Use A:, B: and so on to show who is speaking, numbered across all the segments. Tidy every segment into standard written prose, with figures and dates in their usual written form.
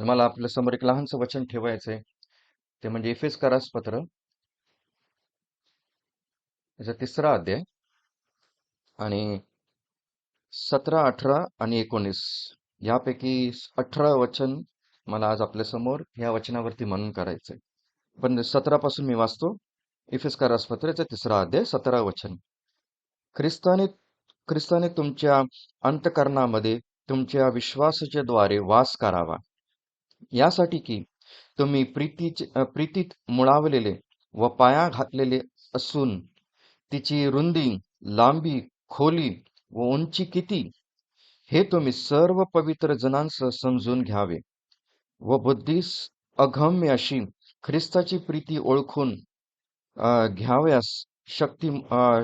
A: मला आपल्या समोर एक लहानसं वचन ठेवायचंय. ते म्हणजे एफेसकरास पत्र, त्याचा 3रा अध्याय आणि 17, 18 आणि 19 यापैकी 18 वचन मला आज आपल्या समोर या वचनावरती मनन करायचंय. पण 17 पासून मी वाचतो. एफेसकरास पत्राचा 3रा अध्याय 17 वचन. ख्रिस्ताने ख्रिस्ताने तुमच्या अंतःकरणामध्ये तुमच्या विश्वासाच्या द्वारे वास करावा, यासाठी की तुम्ही प्रीतीत मुळावलेले व पाया घातलेले असून तिची रुंदी, लांबी, खोली व उंची किती हे तुम्ही सर्व पवित्र जनांसह समजून घ्यावे व बुद्धीस अगम्य अशी ख्रिस्ताची प्रीती ओळखून घ्याव्यास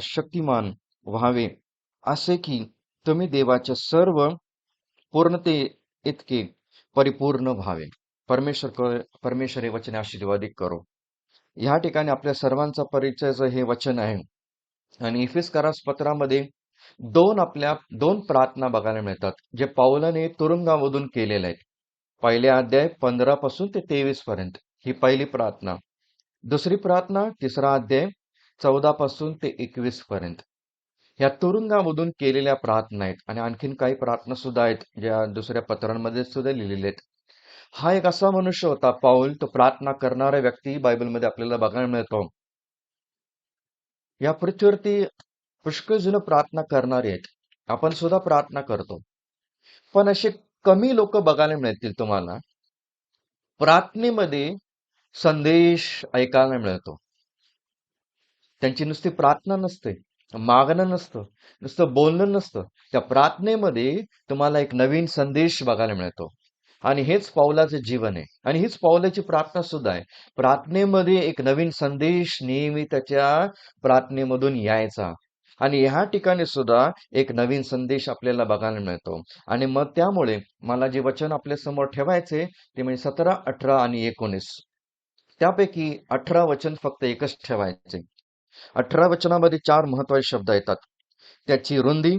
A: शक्तिमान व्हावे, असे की तुम्ही देवाच्या सर्व पूर्णते इतके परिपूर्ण व्हावे. परमेश्वर हे वचन आशीर्वादित करो. ह्या ठिकाणी आपल्या सर्वांचा परिचयचं हे वचन आहे. आणि इफिसकारास पत्रामध्ये दोन प्रार्थना बघायला मिळतात, जे पौलाने तुरुंगामधून केलेल्या आहेत. पहिल्या अध्याय 15 पासून ते 23 पर्यंत ही पहिली प्रार्थना. दुसरी प्रार्थना 3रा अध्याय 14 पासून ते 21 पर्यंत. ह्या तुरुंगामधून केलेल्या प्रार्थना आहेत. आणि आणखीन काही प्रार्थना सुद्धा आहेत, ज्या दुसऱ्या पत्रांमध्ये सुद्धा लिहिलेल्या आहेत. हा एक असा मनुष्य होता पौल, तो प्रार्थना करणारा व्यक्ती बायबलमध्ये आपल्याला बघायला मिळतो. या पृथ्वीवरती पुष्कळ जण प्रार्थना करणारे आहेत. आपण सुद्धा प्रार्थना करतो, पण असे कमी लोक बघायला मिळतील तुम्हाला प्रार्थनेमध्ये संदेश ऐकायला मिळतो. त्यांची नुसती प्रार्थना नसते, मागणं नसतं, नुसतं बोलणं नसतं. त्या प्रार्थनेमध्ये तुम्हाला एक नवीन संदेश बघायला मिळतो. आणि हेच पौलाचं जीवन आहे, आणि हीच पौलाची प्रार्थना सुद्धा आहे. प्रार्थनेमध्ये एक नवीन संदेश नेहमी त्याच्या प्रार्थनेमधून यायचा. आणि ह्या ठिकाणी सुद्धा एक नवीन संदेश आपल्याला बघायला मिळतो. आणि मग त्यामुळे मला जे वचन आपल्या समोर ठेवायचे ते म्हणजे 17, 18 आणि 19. त्यापैकी 18 वचन फक्त एकच ठेवायचे. 18 वचनामध्ये 4 महत्वाचे शब्द येतात. त्याची रुंदी,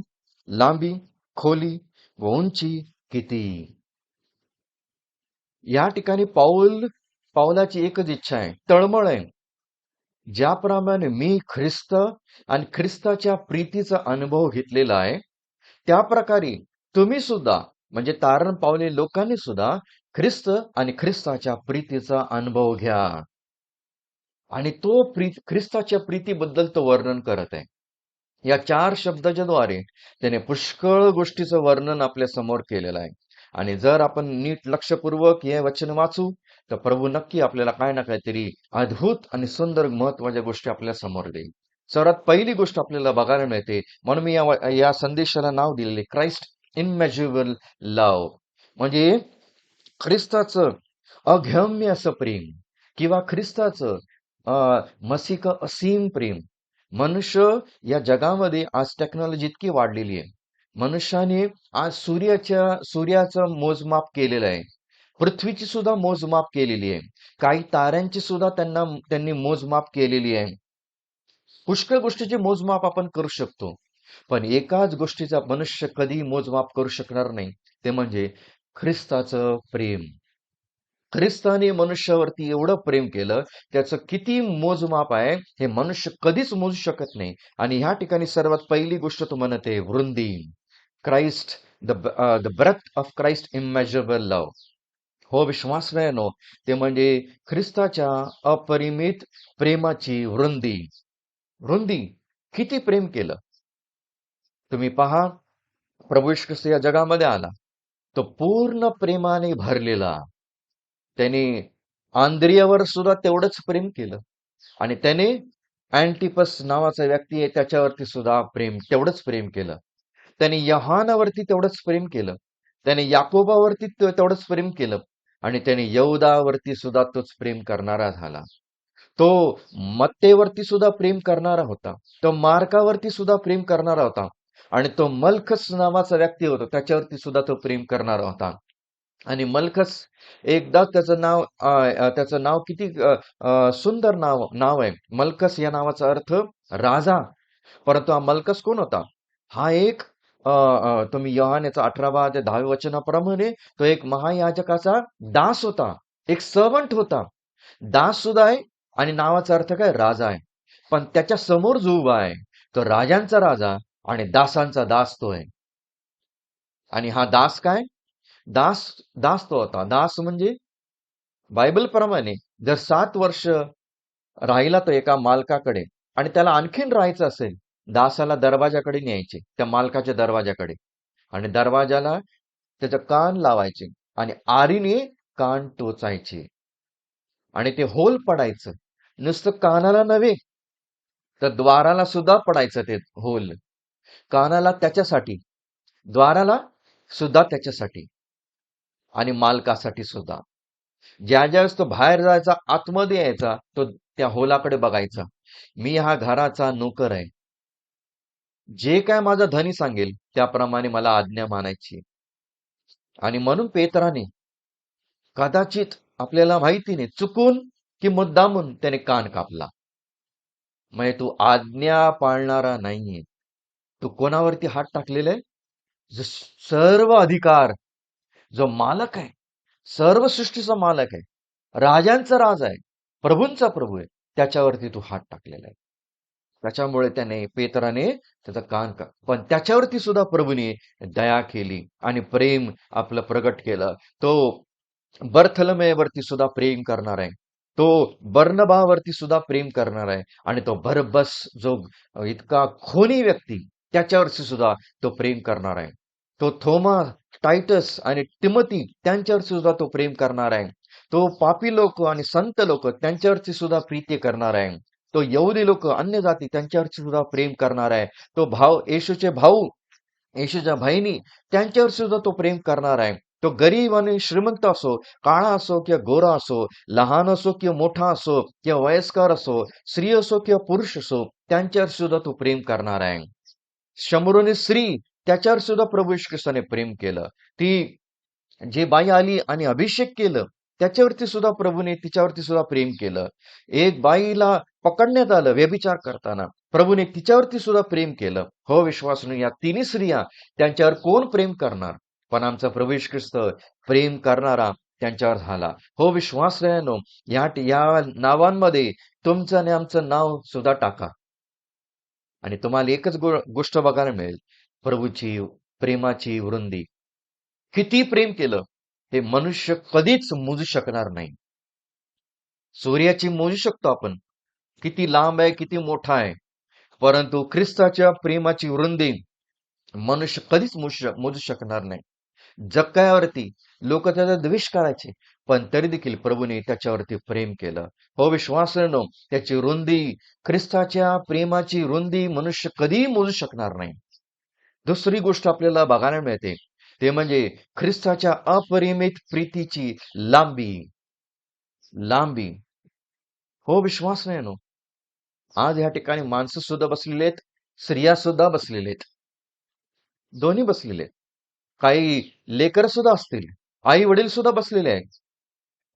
A: लांबी, खोली व उंची किती. या ठिकाणी पौलाची एकच इच्छा आहे, तळमळ आहे. ज्याप्रमाणे मी ख्रिस्त आणि ख्रिस्ताच्या प्रीतीचा अनुभव घेतलेला आहे, त्या प्रकारे तुम्ही सुद्धा, म्हणजे तारण पावले लोकांनी सुद्धा ख्रिस्त आणि ख्रिस्ताच्या प्रीतीचा अनुभव घ्या. आणि तो ख्रिस्ताच्या प्रीतीबद्दल तो वर्णन करत आहे. या 4 शब्दाच्या द्वारे त्याने पुष्कळ गोष्टीचं वर्णन आपल्या समोर केलेलं आहे. आणि जर आपण नीट लक्षपूर्वक हे वचन वाचू, तर प्रभू नक्की आपल्याला काय ना काहीतरी अद्भुत आणि सुंदर महत्वाच्या गोष्टी आपल्या समोर देईल. सर्वात पहिली गोष्ट आपल्याला बघायला मिळते, म्हणून मी या संदेशाला नाव दिलेले क्राइस्ट इनमेजरेबल लव, म्हणजे ख्रिस्ताचं अगम्य असं प्रेम, किंवा ख्रिस्ताचं मसीह असीम प्रेम. मनुष्य या जगामध्ये आज टेक्नॉलॉजी इतकी वाढलेली आहे. मनुष्याने आज सूर्याचं मोजमाप केलेलं आहे, पृथ्वीची सुद्धा मोजमाप केलेली आहे, काही ताऱ्यांची सुद्धा त्यांनी मोजमाप केलेली आहे. पुष्कळ गोष्टीचे मोजमाप आपण करू शकतो, पण एकाच गोष्टीचा मनुष्य कधी मोजमाप करू शकणार नाही, ते म्हणजे ख्रिस्ताचं प्रेम. ख्रिस्ताने मनुष्यावरती एवढं प्रेम केलं, त्याचं किती मोजमाप आहे हे मनुष्य कधीच मोजू शकत नाही. आणि ह्या ठिकाणी सर्वात पहिली गोष्ट तो म्हणते वृंदी. Christ, the breadth of Christ immeasurable love. हो विश्वासनानो, ते म्हणजे ख्रिस्ताच्या अपरिमित प्रेमाची वृंदी. वृंदी, किती प्रेम केलं. तुम्ही पहा, प्रभू येशू ख्रिस्त या जगामध्ये आला, तो पूर्ण प्रेमाने भरलेला. त्याने आंद्रियावर सुद्धा तेवढंच प्रेम केलं, आणि त्याने अँटिपस नावाचा व्यक्ती आहे त्याच्यावरती सुद्धा तेवढंच प्रेम केलं. त्याने यहानावरती तेवढंच प्रेम केलं, त्याने याकोबावरती तेवढंच प्रेम केलं, आणि त्याने यहूदावरती सुद्धा तोच प्रेम करणारा झाला. तो मत्तेवरती सुद्धा प्रेम करणारा होता, तो मार्कावरती सुद्धा प्रेम करणारा होता, आणि तो मलखस नावाचा व्यक्ती होता त्याच्यावरती सुद्धा तो प्रेम करणारा होता. आणि मलखस, एकदा त्याचं नाव किती सुंदर नाव आहे. मलखस या नावाचा अर्थ राजा. परंतु हा मलखस कोण होता? हा एक तुम्ही योहान याचा 18 ते 10 वचनाप्रमाणे तो एक महायाजकाचा दास होता, एक सर्वंट होता. दास सुद्धा आहे आणि नावाचा अर्थ काय? राजा आहे. पण त्याच्या समोर जो उभा आहे तो राजांचा राजा आणि दासांचा दास तो आहे. आणि हा दास काय? दास दास तो होता. दास म्हणजे बायबल प्रमाणे जर 7 वर्ष राहिला तो एका मालकाकडे आणि त्याला आणखीन राहायचं असेल, दासाला दरवाजाकडे न्यायचे, त्या मालकाच्या दरवाजाकडे, आणि दरवाजाला त्याचा कान लावायचे आणि आरीने कान टोचायचे आणि ते होल पडायचं. नुसतं कानाला नव्हे तर द्वाराला सुद्धा पडायचं ते होल. कानाला त्याच्यासाठी, द्वाराला सुद्धा त्याच्यासाठी आणि मालकासाठी सुद्धा. ज्या ज्यावेळेस तो बाहेर जायचा, आतमध्ये यायचा, तो त्या होलाकडे बघायचा. मी हा घराचा नोकर आहे. जे काय माझा धनी सांगेल त्याप्रमाणे मला आज्ञा मानायची. आणि म्हणून पेत्राने कदाचित, आपल्याला माहिती नाही, चुकून की मुद्दामून त्याने कान कापला. म्हणजे तू आज्ञा पाळणारा नाहीये. तू कोणावरती हात टाकलेला आहे? जो सर्व अधिकार, जो मालक आहे, सर्व सृष्टीचा मालक आहे, राजांचा राजा आहे, प्रभूंचा प्रभू आहे, त्याच्यावरती तू हात टाकलेला आहे. त्याच्यामुळे त्याने, पेत्राने त्याचा कान का, पण त्याच्यावरती सुद्धा प्रभूने दया केली आणि प्रेम आपलं प्रगट केलं. तो बर्थलमेवरती सुद्धा प्रेम करणार आहे. तो बर्नबावरती सुद्धा प्रेम करणार आहे. आणि तो बरबस जो इतका खोनी व्यक्ती, त्याच्यावरती सुद्धा तो प्रेम करणार आहे. तो थोमा, टायटस आणि टिमोथी, त्यांच्यावरती सुद्धा तो प्रेम करणार आहे. तो पापी लोक आणि संत लोक, त्यांच्यावरती सुद्धा प्रीती करणार आहे. तो यहुदी लोक, अन्य जाती, त्यांच्यावरती सुद्धा प्रेम करणार आहे. तो येशूचे भाऊ, येशूच्या बहिणी, त्यांच्यावर सुद्धा तो प्रेम करणार आहे. तो गरीब आणि श्रीमंत असो, काळा असो किंवा गोरा असो, लहान असो किंवा मोठा असो किंवा वयस्कर असो, स्त्री असो किंवा पुरुष असो, त्यांच्यावर सुद्धा तो प्रेम करणार आहे. शंभरोनी स्त्री, त्याच्यावर सुद्धा प्रभू येशू ख्रिस्ताने प्रेम केलं. ती जी बाई आली आणि अभिषेक केलं, त्याच्यावरती सुद्धा प्रभूने, तिच्यावरती सुद्धा प्रेम केलं. एक बाईला पकडण्यात आलं व्यभिचार करताना, प्रभूने तिच्यावरती सुद्धा प्रेम केलं. हो विश्वासू, या तिन्ही स्त्रिया, त्यांच्यावर कोण प्रेम करणार? पण आमचा प्रभू येशू ख्रिस्त प्रेम करणारा त्यांच्यावर झाला. हो विश्वासनो, या नावांमध्ये तुमचं आणि आमचं नाव सुद्धा टाका आणि तुम्हाला एकच गोष्ट बघायला मिळेल, प्रभूची प्रेमाची वृंदी. किती प्रेम केलं हे मनुष्य कधीच मोजू शकणार नाही. सूर्याची मोजू शकतो आपण, किती लांब आहे, किती मोठा आहे, परंतु ख्रिस्ताच्या प्रेमाची वृंदी मनुष्य कधीच मोजू शकणार नाही. जक्कायावरती लोक त्याचा द्वेष करायचे, पण तरी देखील प्रभूने त्याच्यावरती प्रेम केलं. हो विश्वासानं, त्याची रुंदी, ख्रिस्ताच्या प्रेमाची रुंदी मनुष्य कधीही मोजू शकणार नाही. दुसरी गोष्ट आपल्याला बघायला मिळते, ते म्हणजे ख्रिस्ताच्या अपरिमित प्रीतीची लांबी. लांबी. हो विश्वास नाही नो, आज या ठिकाणी माणसं सुद्धा बसलेले आहेत, स्त्रिया सुद्धा बसलेले आहेत, दोन्ही बसलेले आहेत. काही लेकर सुद्धा असतील, आई वडील सुद्धा बसलेले आहेत.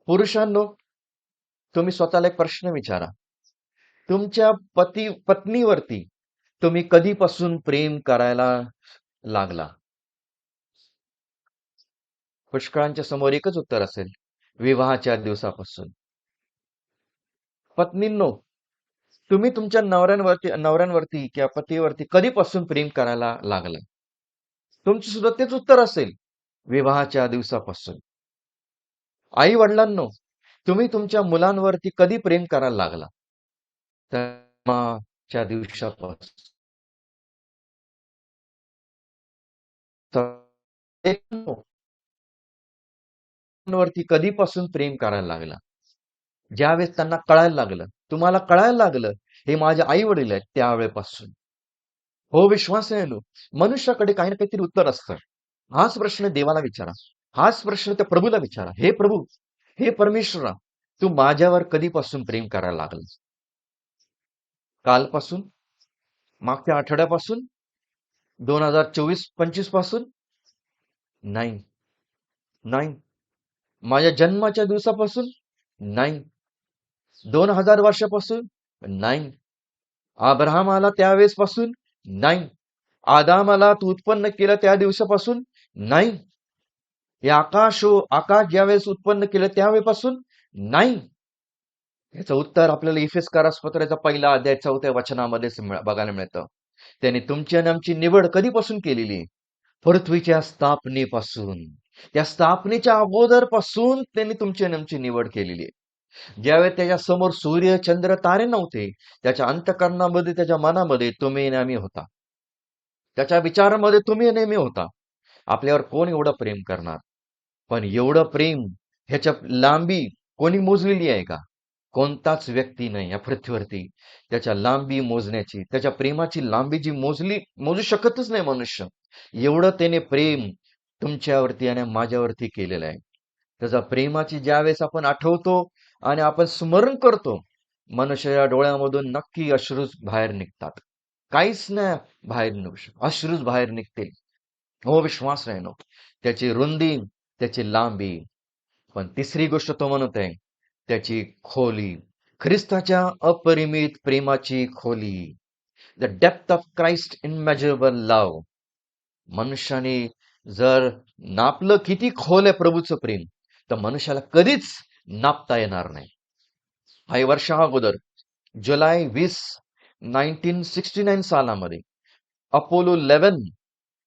A: पुरुषांनो, तुम्ही स्वतःला एक प्रश्न विचारा, तुमच्या पत्नीवरती तुम्ही कधीपासून प्रेम करायला लागला? पुष्कळांच्या समोर एकच उत्तर असेल, विवाहाच्या दिवसापासून. पत्नींनो, तुम्ही तुमच्या नवऱ्यांवरती किंवा पतीवरती कधीपासून प्रेम करायला लागला? तुमचं सुद्धा तेच उत्तर असेल, विवाहाच्या दिवसापासून. आई वडिलांनो, तुम्ही तुमच्या मुलांवरती कधी प्रेम करायला लागला? तर दिवसापासून. वरती कधीपासून प्रेम करायला लागला? ज्यावेळेस त्यांना कळायला लागलं, तुम्हाला कळायला लागलं हे माझे आई वडील आहेत, त्यावेळेपासून. हो विश्वास आहे नो, मनुष्याकडे काही ना काहीतरी उत्तर असतं. हाच प्रश्न देवाला विचारा, हाच प्रश्न त्या प्रभूला विचारा, हे प्रभू, हे परमेश्वरा, तू माझ्यावर कधीपासून प्रेम करायला लागलास? कालपासून? मागच्या आठवड्यापासून? 2024-25 पासून? नाही. नाही. माझ्या जन्माच्या दिवसापासून? नाही. 2000 वर्षापासून? नाही. अब्राहम आला त्यावेळेस पासून? नाही. आदामाला तू उत्पन्न केलं त्या दिवसापासून? नाही. हे आकाश ज्यावेळेस उत्पन्न केलं त्यावेळेपासून? नाही. याचं उत्तर आपल्याला इफेसकारास पत्राचा पहिला अध्याय 4थ्या वचनामध्येच बघायला मिळतं. त्याने तुमची आणि आमची निवड कधीपासून केलेली आहे? पृथ्वीच्या स्थापनेपासून. त्या स्थापनेच्या अगोदरपासून त्यांनी तुमची आणि आमची निवड केलेली आहे. ज्यावेळेस त्याच्या समोर सूर्य चंद्र तारे नव्हते, त्याच्या अंतःकरणामध्ये त्याच्या मनामध्ये तुम्ही आणि आम्ही होता. त्याच्या विचारामध्ये तुम्ही आणि आम्ही होता. आपल्यावर कोण एवढं प्रेम करणार? पण एवढं प्रेम, ह्याच्या लांबी कोणी मोजलेली आहे का? कोणताच व्यक्ती नाही या पृथ्वीवरती त्याच्या लांबी मोजण्याची, त्याच्या प्रेमाची लांबी जी मोजू शकतच नाही मनुष्य. एवढं त्याने प्रेम तुमच्यावरती आणि माझ्यावरती केलेलं आहे. त्याच्या प्रेमाची ज्यावेळेस आपण आठवतो आणि आपण स्मरण करतो, मनुष्याच्या डोळ्यामधून नक्की अश्रूच बाहेर निघतात. काहीच नाही बाहेर निघू शकत, अश्रूच बाहेर निघतील. हो, विश्वास राहिनो. त्याची रुंदी, त्याची लांबी. पण तिसरी गोष्ट तो म्हणत आहे, त्याची खोली. ख्रिस्ताच्या अपरिमित प्रेमाची खोली. The depth of Christ immeasurable love. मनुष्याने जर नापलं किती खोल आहे प्रभूचं प्रेम, तर मनुष्याला कधीच नापता येणार नाही. काही वर्षा अगोदर जुलै 20, 1969 सालामध्ये अपोलो 11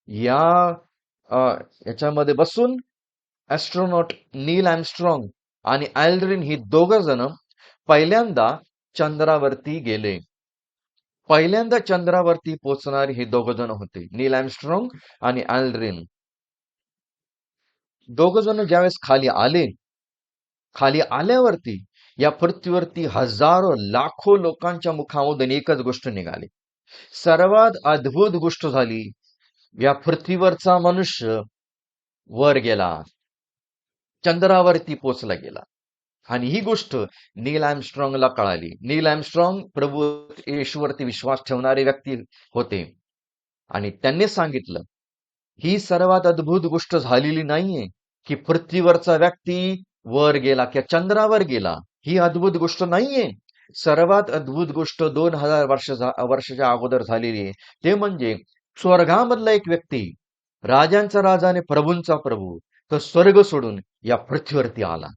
A: या याच्यामध्ये बसून ॲस्ट्रोनॉट नील आर्मस्ट्रॉंग आणि ॲल्ड्रिन ही दोघं जण पहिल्यांदा चंद्रावरती गेले. पहिल्यांदा चंद्रावरती पोहोचणारे हे दोघं जण होते, नील आर्मस्ट्रॉंग आणि ॲल्ड्रिन. दोघं जण ज्यावेळेस खाली आल्यावरती या पृथ्वीवरती हजारो लाखो लोकांच्या मुखामधून एकच गोष्ट निघाली. सर्वात अद्भुत गोष्ट झाली, या पृथ्वीवरचा मनुष्य वर गेला, चंद्रावरती पोचला गेला. आणि ही गोष्ट नील आर्मस्ट्रॉंगला कळाली. नील आर्मस्ट्रॉंग प्रभू येशूवरती विश्वास ठेवणारे व्यक्ती होते आणि त्यांनी सांगितलं, ही सर्वात अद्भुत गोष्ट झालेली नाहीये की पृथ्वीवरचा व्यक्ती वर गेला किंवा चंद्रावर गेला. ही अद्भुत गोष्ट नाहीये. सर्वात अद्भुत गोष्ट 2000 वर्षाच्या अगोदर झालेली आहे. ते म्हणजे स्वर्गामधला एक व्यक्ती, राजांचा राजा आणि प्रभूंचा प्रभू, तो स्वर्ग सोडून या पृथ्वीवरती आला.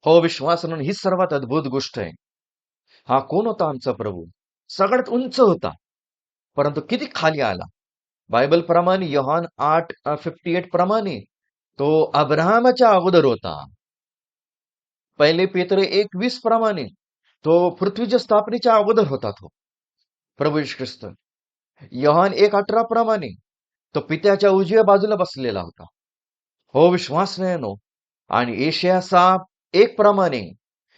A: हो, विश्वास म्हणून ही सर्वात अद्भुत गोष्ट आहे. हा कोण होता? आमचा प्रभू. सगळ्यात उंच होता, परंतु किती खाली आला. बायबल प्रमाणे योहान 8:58 प्रमाणे तो अब्राहमाच्या अगोदर होता. पहिले पेत्र 1:20 प्रमाणे तो पृथ्वीच्या स्थापनेच्या अगोदर होता. तो प्रभू येशू ख्रिस्त. योहान 1:18 प्रमाणे तो पित्याच्या उजव्या बाजूला बसलेला होता. हो, विश्वास नाही. आणि एशिया 6:1 प्रमाणे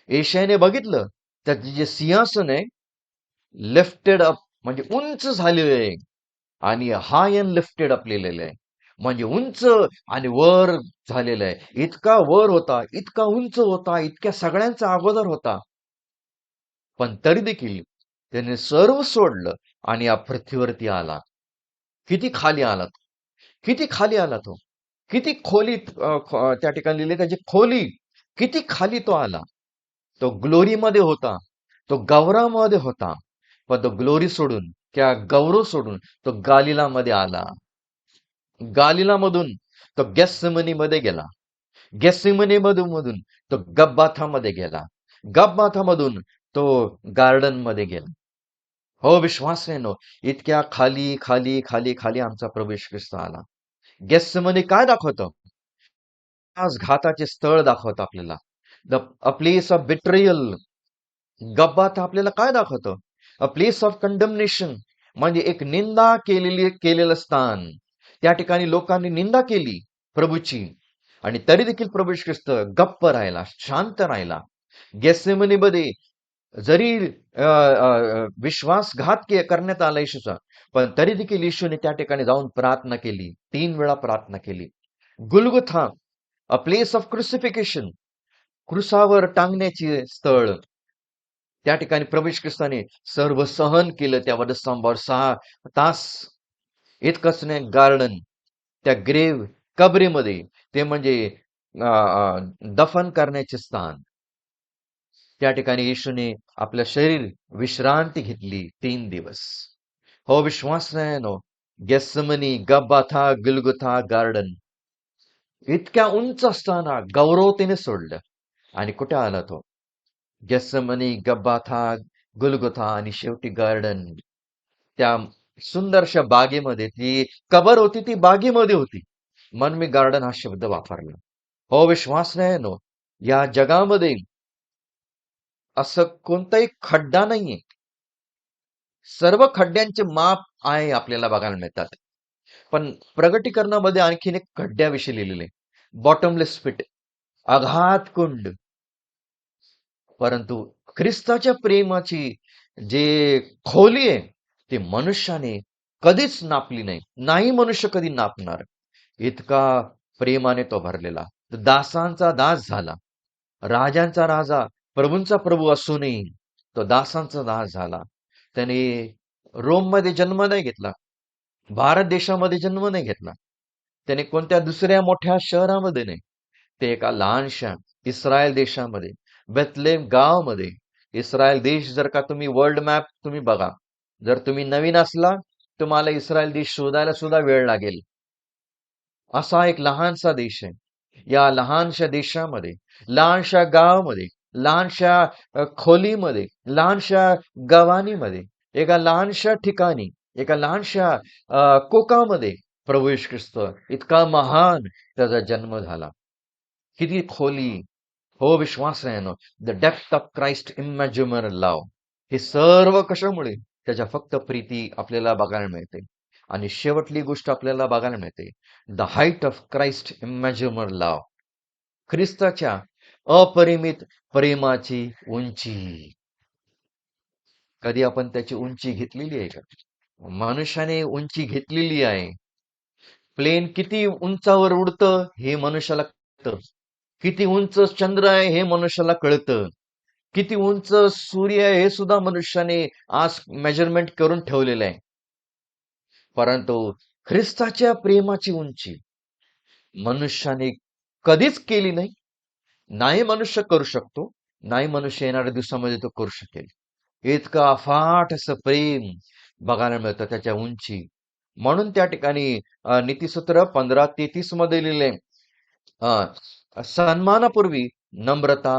A: एशियाने बघितलं, त्याचे जे सिंहासन आहे लिफ्टेड अप, म्हणजे उंच झालेलं आहे. आणि हाय अँड लिफ्टेड अप लिहिलेलं आहे, म्हणजे उंच आणि वर झालेलं आहे. इतका वर होता, इतका उंच होता, इतक्या सगळ्यांचा अगोदर होता. पण तरी देखील त्याने सर्व सोडलं आणि या पृथ्वीवरती आला. किती खाली आला तो, किती खाली आला तो, किती खोलीत त्या ठिकाणी लिहिले त्याची खोली, किती खाली तो आला. तो ग्लोरीमध्ये होता, तो गौरवामध्ये होता, पण तो ग्लोरी सोडून किंवा गौरव सोडून तो गालिलामध्ये आला. गालिलामधून तो गेत्सेमनीमध्ये गेला, गेत्सेमनीमधून तो गब्बाथामध्ये गेला, गब्बाथामधून तो गार्डन मध्ये गेला. हो, विश्वास आहे. इतक्या खाली खाली खाली खाली आमचा प्रवेश ख्रिस्त आला. गेत्सेमनी काय दाखवतो? आज घाताचे स्थळ दाखवतं आपल्याला, अ प्लेस ऑफ बिट्रेयल. गब्बाथा आपल्याला काय दाखवतं? अ प्लेस ऑफ कंडमनेशन, म्हणजे एक निंदा केलेलं स्थान. त्या ठिकाणी लोकांनी निंदा केली प्रभूची, आणि तरी देखील प्रभू येशू ख्रिस्त गप्प राहिला, शांत राहिला. गेत्सेमनीमध्ये जरी विश्वासघात करण्यात आला येशूचा, पण तरी देखील येशूने त्या ठिकाणी जाऊन प्रार्थना केली, 3 वेळा प्रार्थना केली. गुलगुथा, अ प्लेस ऑफ क्रुसिफिकेशन, क्रुसावर टांगण्याचे स्थळ. त्या ठिकाणी प्रभू येशू ख्रिस्ताने सर्व सहन केलं. त्यावर स्तंभावर 6 तास. इतकंच नाही, गार्डन, त्या ग्रेव, कबरीमध्ये, ते म्हणजे दफन करण्याचे स्थान. त्या ठिकाणी येशूने आपलं शरीर विश्रांती घेतली 3 दिवस. हो विश्वास नाही नो. गेसमनी, गब्बाथा, गुलगुथा गार्डन इतक्या उंच असताना गौरवतेने सोडलं. आणि कुठे आला तो? गेसमनी, गब्बाथा, गुलगुथा आणि शेवटी गार्डन. त्या सुंदरशा बागेमध्ये ती कबर होती, ती बागेमध्ये होती. म्हणून मी गार्डन हा शब्द वापरला. हो विश्वास नाही नो. या जगामध्ये असं कोणताही खड्डा नाहीये. सर्व खड्ड्यांचे माप आहे आपल्याला बघायला मिळतात. पण प्रगटीकरणामध्ये आणखीन एक खड्ड्याविषयी लिहिलेले, बॉटमलेस पिट, अगाध कुंड. परंतु ख्रिस्ताच्या प्रेमाची जे खोली आहे ती मनुष्याने कधीच नापली नाही. नाही मनुष्य कधी नापणार. इतका प्रेमाने तो भरलेला. दासांचा दास झाला. राजांचा राजा, प्रभूंचा प्रभू असूनही तो दासांचा दास झाला. त्याने रोममध्ये जन्म नाही घेतला. भारत देशामध्ये जन्म नाही घेतला. त्याने कोणत्या दुसऱ्या मोठ्या शहरामध्ये नाही. ते एका लहानशा इस्रायल देशामध्ये, बेथलेम गावामध्ये. इस्रायल देश जर का तुम्ही वर्ल्ड मॅप तुम्ही बघा, जर तुम्ही नवीन असला तुम्हाला इस्रायल देश शोधायला सुद्धा वेळ लागेल. असा एक लहानसा देश आहे. या लहानशा देशामध्ये, लहानशा गावामध्ये, लहानशा खोलीमध्ये, लहानशा गव्हाणीमध्ये, एका लहानशा ठिकाणी, एका लहानशा कोकामध्ये प्रभू येशू ख्रिस्त इतका महान त्याचा जन्म झाला. किती खोली. हो विश्वास आहे ना. The depth of Christ imaginable love. हे सर्व कशामुळे? त्याच्या फक्त प्रीती आपल्याला बघायला मिळते. आणि शेवटली गोष्ट आपल्याला बघायला मिळते, the height of Christ imaginable love. ख्रिस्ताच्या अपरिमित प्रेमाची उंची. कधी आपण त्याची उंची घेतलेली आहे का? मनुष्याने उंची घेतलेली आहे. प्लेन किती उंचावर उडतं हे मनुष्याला कळतं. किती उंच चंद्र आहे हे मनुष्याला कळतं. किती उंच सूर्य आहे हे सुद्धा मनुष्याने आज मेजरमेंट करून ठेवलेलं आहे. परंतु ख्रिस्ताच्या प्रेमाची उंची मनुष्याने कधीच केली नाही. नाही मनुष्य करू शकतो, नाही मनुष्य येणाऱ्या दिवसामध्ये तो करू शकेल. इतकं अफाट असं प्रेम बघायला मिळतं त्याच्या उंची. म्हणून त्या ठिकाणी नीतिसूत्र 15:33 मध्ये लिहिले, सन्मानापूर्वी नम्रता,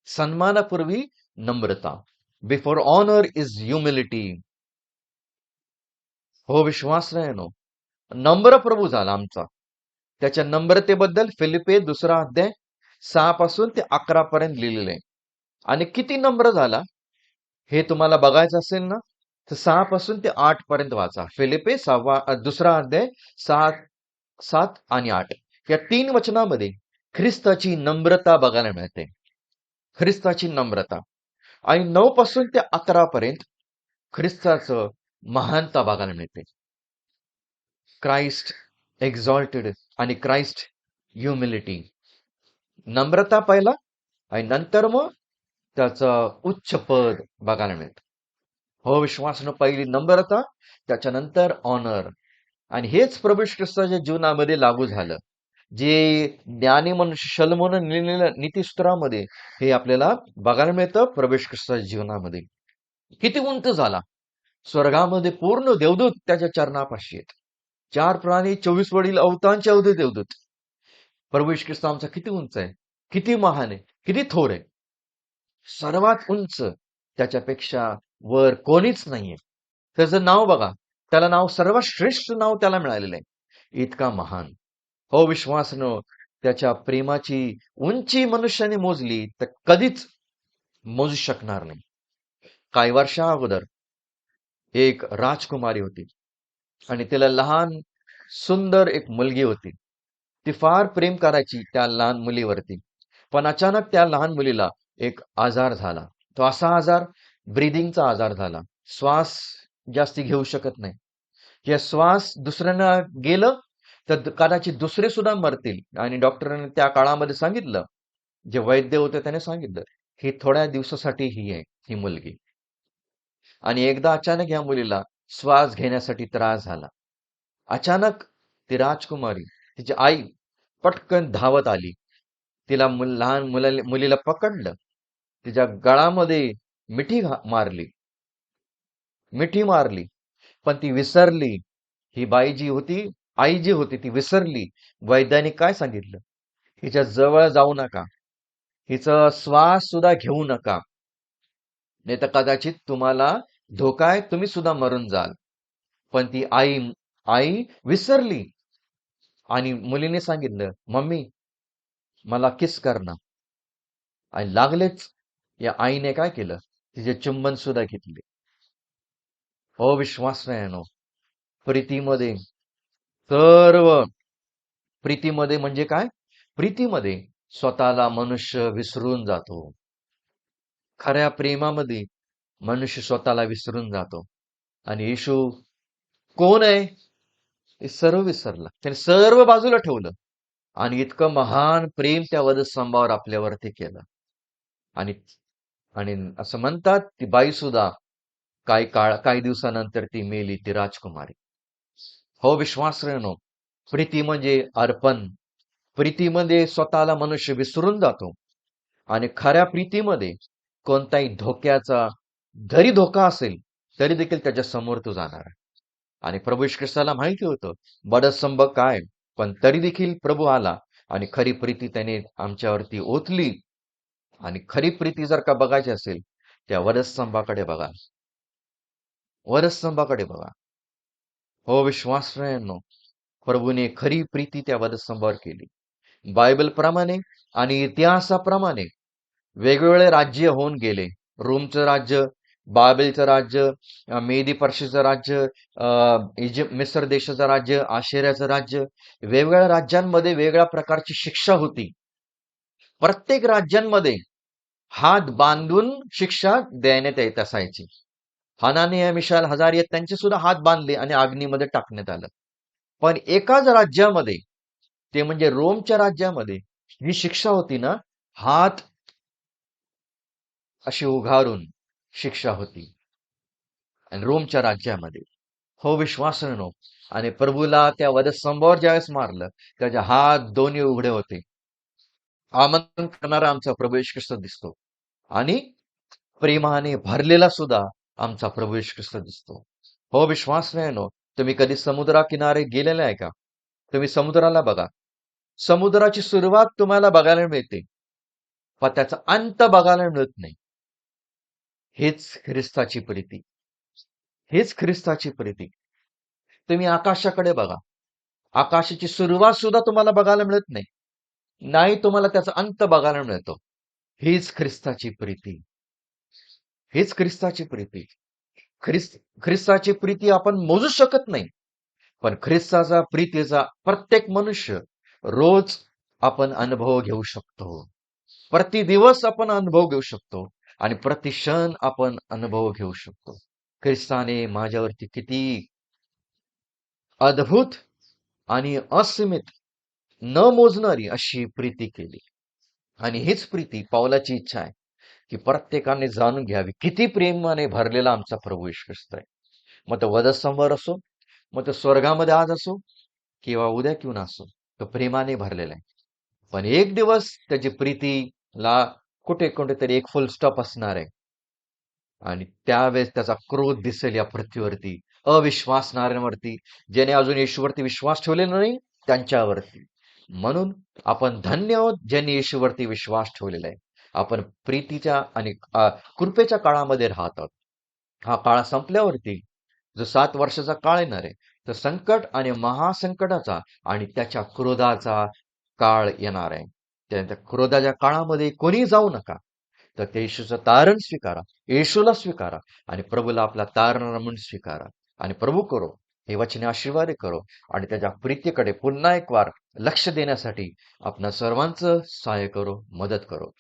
A: सन्मानापूर्वी नम्रता. Before honour is humility. हो विश्वास नाही नो. नम्र प्रभू झाला आमचा. त्याच्या नम्रतेबद्दल फिलिपे 2 अध्याय 6 पासून ते 11 पर्यंत लिहिलेले आहे. आणि किती नम्र झाला हे तुम्हाला बघायचं असेल ना, तर 6 पासून ते 8 पर्यंत वाचा. फिलिपे 2 अध्याय 7 आणि 8 या 3 वचनामध्ये ख्रिस्ताची नम्रता बघायला मिळते. ख्रिस्ताची नम्रता. आणि 9 पासून ते 11 पर्यंत ख्रिस्ताचं महानता बघायला मिळते. क्राइस्ट एक्झॉल्टेड आणि क्राइस्ट ह्युमिलिटी. नम्रता पहिला आणि नंतर मग त्याचं उच्च पद बघायला मिळतं. हो विश्वासनं पहिली नम्रता, त्याच्यानंतर ऑनर. आणि हेच प्रभू येशू ख्रिस्ताच्या जीवनामध्ये लागू झालं. जे ज्ञानी मनुष्य शलोमोनं लिहिलेलं नीतिसूत्रामध्ये हे आपल्याला बघायला मिळतं प्रभू येशू ख्रिस्ताच्या जीवनामध्ये. किती उंच झाला. स्वर्गामध्ये पूर्ण देवदूत त्याच्या चरणापाशी आहेत. 4 प्राणी, 24 वडील, अवतांचे अवधे देवदूत. प्रभू येशू ख्रिस्त आमचा किती उंच आहे, किती महान आहे, किती थोर आहे. सर्वात उंच त्याच्यापेक्षा वर कोणीच नाहीये. त्याचं नाव बघा, त्याला नाव सर्वात श्रेष्ठ नाव त्याला मिळालेलं आहे. इतका महान. हो विश्वासनो. त्याच्या प्रेमाची उंची मनुष्याने मोजली तर कधीच मोजू शकणार नाही. काही वर्षा अगोदर एक राजकुमारी होती आणि तिला लहान सुंदर एक मुलगी होती. ती फार प्रेम करायची त्या लहान मुलीवरती. पण अचानक त्या लहान मुलीला एक आजार झाला. तो असा आजार, ब्रीदिंगचा आजार झाला. श्वास जास्ती घेऊ शकत नाही. या श्वास दुसऱ्यांना गेलं तर कदाचित दुसरे सुद्धा मरतील. आणि डॉक्टरांनी त्या काळामध्ये सांगितलं, जे वैद्य होते त्याने सांगितलं, ही थोड्या दिवसासाठी ही आहे ही मुलगी. आणि एकदा अचानक या मुलीला श्वास घेण्यासाठी त्रास झाला. अचानक ती राजकुमारी, तिची आई पटकन धावत आली. तिला लहान मुलीला पकडलं. तिच्या गळामध्ये मिठी मारली. पण ती विसरली. ही बाई जी होती, आई जी होती ती विसरली. वैद्याने काय सांगितलं? हिच्या जवळ जाऊ नका. हिचा श्वास सुद्धा घेऊ नका. नाही तर कदाचित तुम्हाला धोका आहे, तुम्ही सुद्धा मरून जाल. पण ती आई आई विसरली आणि मुलीने सांगितलं, मम्मी मला किस कर ना. आणि लागलेच या आईने काय केलं? तिचे चुंबन सुद्धा घेतले. हो विश्वास नाही, प्रीतीमध्ये सर्व प्रीतीमध्ये म्हणजे काय? प्रीतीमध्ये स्वतःला मनुष्य विसरून जातो. खऱ्या प्रेमामध्ये मनुष्य स्वतःला विसरून जातो. आणि येशू कोण आहे हे सर्व विसरला. त्याने सर्व बाजूला ठेवलं आणि इतकं महान प्रेम त्या वधस्तंभावर आपल्यावरती केलं. आणि आणि असं म्हणतात ती बाई सुद्धा काही दिवसानंतर ती मेली, ती राजकुमारी. हो विश्वासरेनो, प्रीती म्हणजे अर्पण. प्रीतीमध्ये स्वतःला मनुष्य विसरून जातो आणि खऱ्या प्रीतीमध्ये कोणताही धोक्याचा जरी धोका असेल तरी देखील त्याच्या समोर तो जाणार आहे. आणि प्रभू येशू ख्रिस्ताला माहिती होतं बडस्तंभ काय, पण तरी देखील प्रभू आला आणि खरी प्रीती त्याने आमच्यावरती ओतली. आणि खरी प्रीती जर का बघायची असेल त्या वधस्तंभाकडे बघा. वधस्तंभाकडे बघा. हो विश्वासनो, प्रभूने खरी प्रीती त्या वधस्तंभावर केली. बायबल प्रमाणे आणि इतिहासाप्रमाणे वेगवेगळे राज्य होऊन गेले. रोमचं राज्य, बाबेलचं राज्य, मेदी पर्शियाचं राज्य, इजिप्त मिस्र देशाचं राज्य, आशियाचं राज्य. वेगवेगळ्या राज्यांमध्ये वेगळ्या प्रकारची शिक्षा होती. प्रत्येक राज्यांमध्ये हात बांधून शिक्षा देण्यात येत असायची. हानानिया, मिशाल, हजारिया त्यांचे सुद्धा हात बांधले आणि अग्नीमध्ये टाकण्यात आलं. पण एकाच राज्यामध्ये, ते म्हणजे रोमच्या राज्यामध्ये, ही शिक्षा होती ना, हात अशी उघारून शिक्षा होती. आणि रोमच्या राज्यामध्ये हो विश्वासानो, आणि प्रभूला त्या वधस्तंभावर ज्यावेळेस मारलं त्याचे हात दोन्ही उघडे होते. आमंत्रण करणारा आमचा प्रभू येशू ख्रिस्त दिसतो आणि प्रेमाने भरलेला सुद्धा आमचा प्रभू येशू ख्रिस्त दिसतो. हो विश्वास नाही, तुम्ही कधी समुद्रा किनारे गेलेले आहे का? तुम्ही समुद्राला बघा. समुद्राची सुरुवात तुम्हाला बघायला मिळते, पण त्याचा अंत बघायला मिळत नाही. हेच ख्रिस्ताची प्रीती. हेच ख्रिस्ताची प्रीती. तुम्ही आकाशाकडे बघा. आकाशाची सुरुवात सुद्धा तुम्हाला बघायला मिळत नाही, नाही तुम्हाला त्याचा अंत बघायला मिळतो. हीच ख्रिस्ताची प्रीती. हीच ख्रिस्ताची प्रीती. ख्रिस्ताची प्रीती आपण मोजू शकत नाही, पण ख्रिस्ताचा प्रीतीचा प्रत्येक मनुष्य रोज आपण अनुभव घेऊ शकतो. प्रति दिवस आपण अनुभव घेऊ शकतो आणि प्रति क्षण आपण अनुभव घेऊ शकतो. ख्रिस्ताने माझ्यावरती किती अद्भुत आणि असीमित न मोजणारी अशी प्रीती केली. आणि हीच प्रीती पौलाची इच्छा आहे की प्रत्येकाने जाणून घ्यावी किती प्रेमाने भरलेला आमचा प्रभू येशू ख्रिस्त आहे. मग तो वधस्तंभावर असो, मग तो स्वर्गामध्ये आज असो किंवा उद्या किंवा असो, तो प्रेमाने भरलेला आहे. पण एक दिवस त्याची प्रीतीला कुठेतरी एक फुल स्टॉप असणार आहे आणि त्यावेळेस त्याचा क्रोध दिसेल या पृथ्वीवरती, अविश्वासणाऱ्यांवरती, ज्याने अजून येशूवरती विश्वास ठेवलेला नाही त्यांच्यावरती. म्हणून आपण धन्य आहोत ज्यांनी येशूवरती विश्वास ठेवलेला आहे. आपण प्रीतीच्या आणि कृपेच्या काळामध्ये राहत आहोत. हा काळ संपल्यावरती जो 7 वर्षाचा काळ येणार आहे, तर संकट आणि महासंकटाचा आणि त्याच्या क्रोधाचा काळ येणार आहे. त्या क्रोधाच्या काळामध्ये कोणी जाऊ नका, तर ते येशूचं तारण स्वीकारा, येशूला स्वीकारा आणि प्रभूला आपला तारणहार म्हणून स्वीकारा. आणि प्रभू करो हे वचने आशीर्वाद करो आणि त्याच्या प्रीतीकडे पुन्हा एक वार लक्ष देण्यासाठी आपणा सर्वांचं सहाय्य करो, मदत करो.